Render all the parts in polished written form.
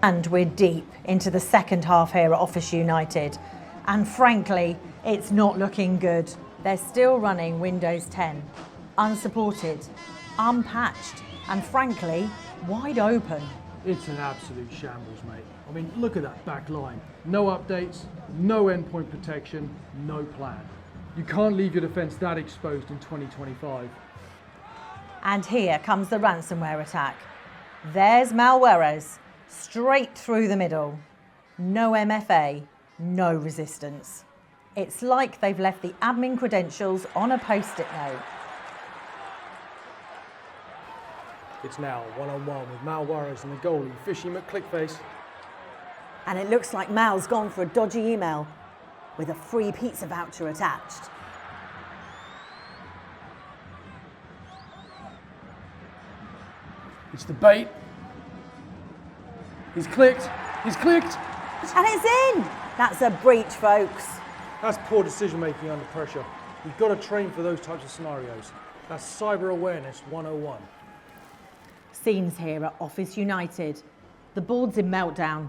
And we're deep into the second half here at Office United. And frankly, it's not looking good. They're still running Windows 10, unsupported, unpatched, and frankly, wide open. It's an absolute shambles, mate. I mean, look at that back line. No updates, no endpoint protection, no plan. You can't leave your defense that exposed in 2025. And here comes the ransomware attack. There's Malwares, straight through the middle. No MFA, no resistance. It's like they've left the admin credentials on a post-it note. It's now one-on-one with Malwares and the goalie, Fishy McClickface. And it looks like Mal's gone for a dodgy email with a free pizza voucher attached. It's the bait. He's clicked. He's clicked. And it's in! That's a breach, folks. That's poor decision making under pressure. You've got to train for those types of scenarios. That's cyber awareness 101. Scenes here at Office United. The board's in meltdown.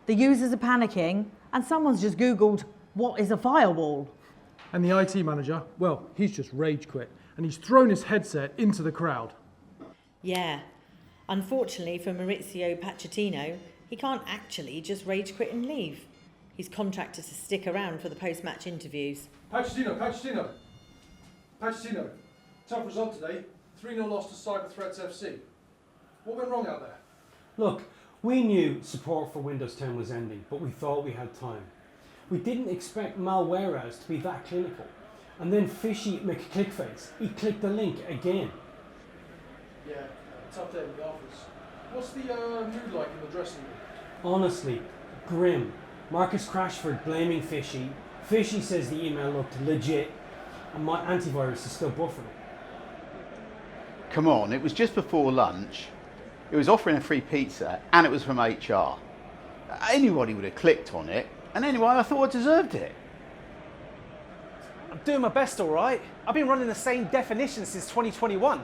The users are panicking, and someone's just Googled, what is a firewall? And the IT manager, well, he's just rage quit, and he's thrown his headset into the crowd. Yeah. Unfortunately for Maurizio Pochettino, he can't actually just rage quit and leave. He's contracted to stick around for the post-match interviews. Pochettino. Tough result today. 3-0 loss to Cyber Threats FC. What went wrong out there? Look, we knew support for Windows 10 was ending, but we thought we had time. We didn't expect Malwares to be that clinical. And then Fishy McClickface, he clicked the link again. Yeah, tough day in the office. What's the mood like in the dressing room? Honestly, grim. Marcus Crashford blaming Fishy. Fishy says the email looked legit, and my antivirus is still buffering. Come on, it was just before lunch. It was offering a free pizza, and it was from HR. Anybody would have clicked on it, and anyway, I thought I deserved it. I'm doing my best, all right. I've been running the same definition since 2021.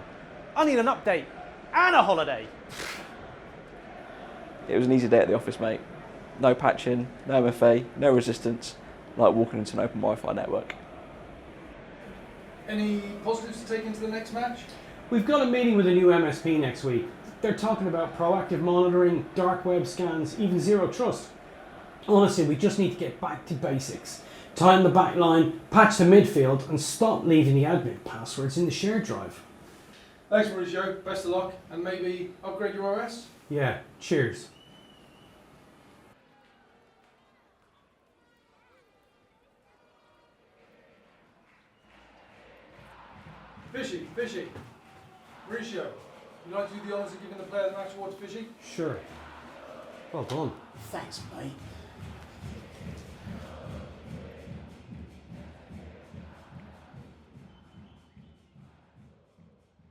I need an update and a holiday. It was an easy day at the office, mate. No patching, no MFA, no resistance, like walking into an open Wi-Fi network. Any positives to take into the next match? We've got a meeting with a new MSP next week. They're talking about proactive monitoring, dark web scans, even zero trust. Honestly, we just need to get back to basics. Tighten the back line, patch the midfield, and stop leaving the admin passwords in the shared drive. Thanks, Mauricio. Best of luck, and maybe upgrade your OS? Yeah, cheers. Fishy. Mauricio, you'd like to do the honours of giving the player of the match award to Fishy? Sure. Well done. Thanks, mate.